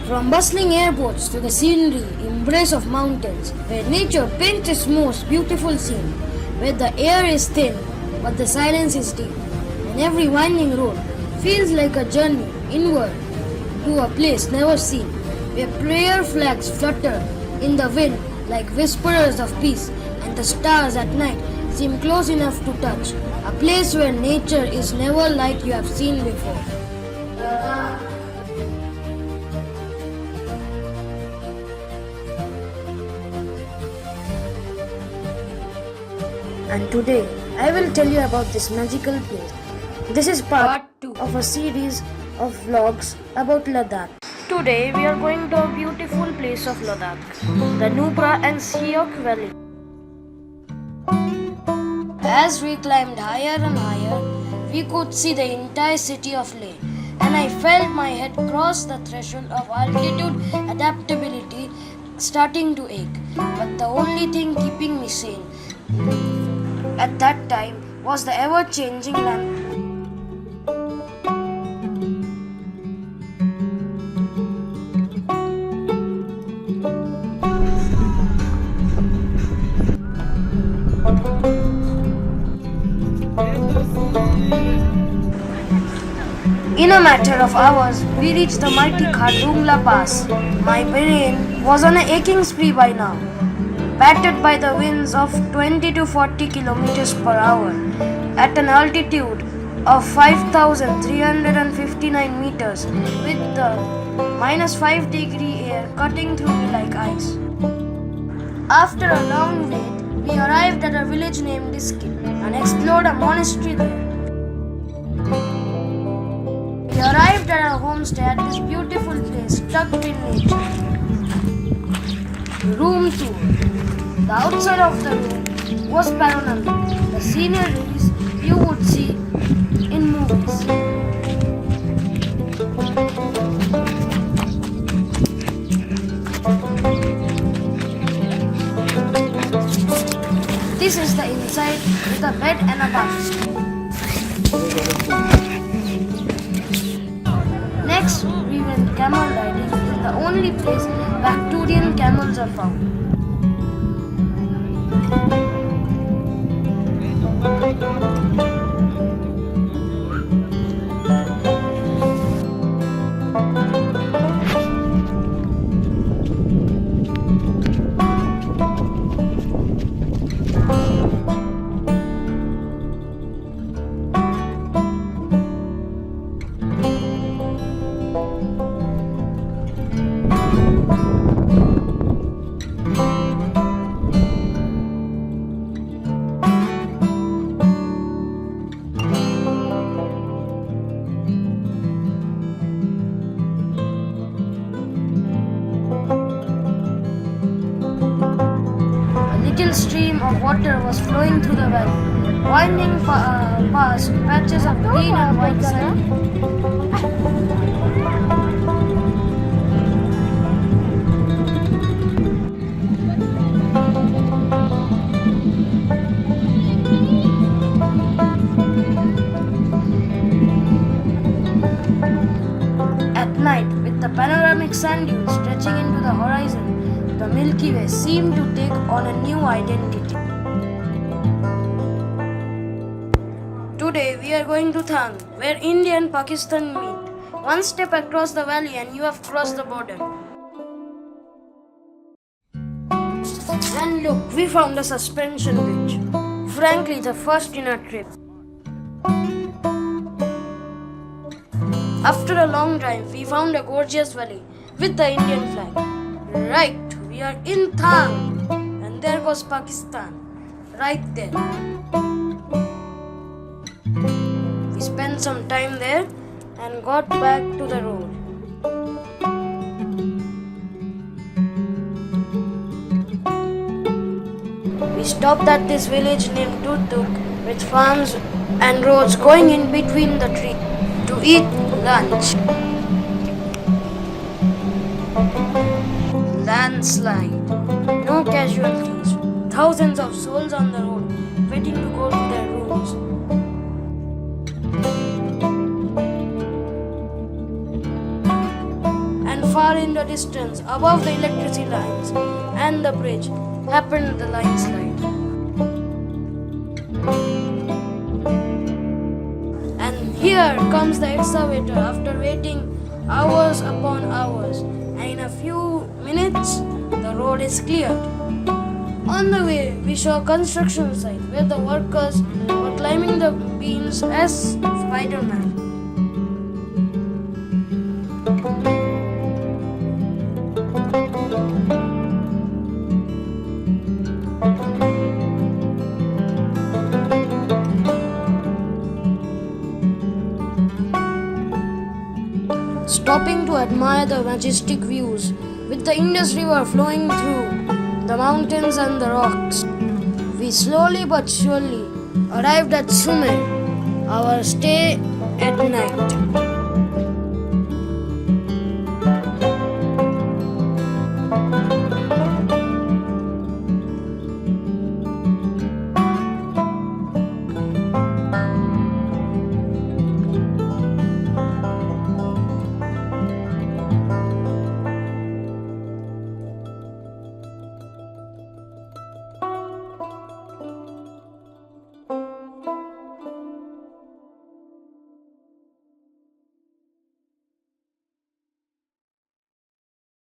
From bustling airports to the scenery embrace of mountains, where nature paints its most beautiful scene, where the air is thin but the silence is deep, and every winding road feels like a journey inward to a place never seen, where prayer flags flutter in the wind like whisperers of peace, and the stars at night seem close enough to touch, a place where nature is never like you have seen before. And today, I will tell you about this magical place. This is part 2 of a series of vlogs about Ladakh. Today, we are going to a beautiful place of Ladakh, the Nubra and Valley. As we climbed higher and higher, we could see the entire city of Leh, and I felt my head cross the threshold of altitude adaptability starting to ache. But the only thing keeping me sane at that time was the ever-changing landscape. In a matter of hours, we reached the mighty Khardungla Pass. My brain was on an aching spree by now, battered by the winds of 20 to 40 kilometers per hour at an altitude of 5,359 meters, with the -5-degree air cutting through me like ice. After a long wait, we arrived at a village named Diski and explored a monastery there. We arrived at a homestay at this beautiful place tucked in nature. Room tour. The outside of the room was panoramic, the sceneries you would see in movies. This is the inside with a bed and a bath. Next, we went camel riding in the only place Bactrian camels are found. A little stream of water was flowing through the valley, winding past patches of green and white sand. At night, with the panoramic sand dunes stretching into the horizon, the Milky Way seemed to take on a new identity. Today we are going to Thang, where India and Pakistan meet. One step across the valley and you have crossed the border. And look, we found a suspension bridge. Frankly, the first in our trip. After a long drive, we found a gorgeous valley with the Indian flag. Right, we are in Thang, and there goes Pakistan, right there. We spent some time there and got back to the road. We stopped at this village named Tuk, with farms and roads going in between the trees to eat lunch. Landslide. No casualties. Thousands of souls on the road waiting to go to their rooms. And far far in the distance, above the electricity lines and the bridge, happened the landslide. And here comes the excavator after waiting hours upon hours, and in a few minutes the road is cleared. On the way, we saw a construction site where the workers were climbing the beams as Spider-Man. Stopping to admire the majestic views, with the Indus River flowing through the mountains and the rocks, we slowly but surely arrived at Sumer, our stay at night.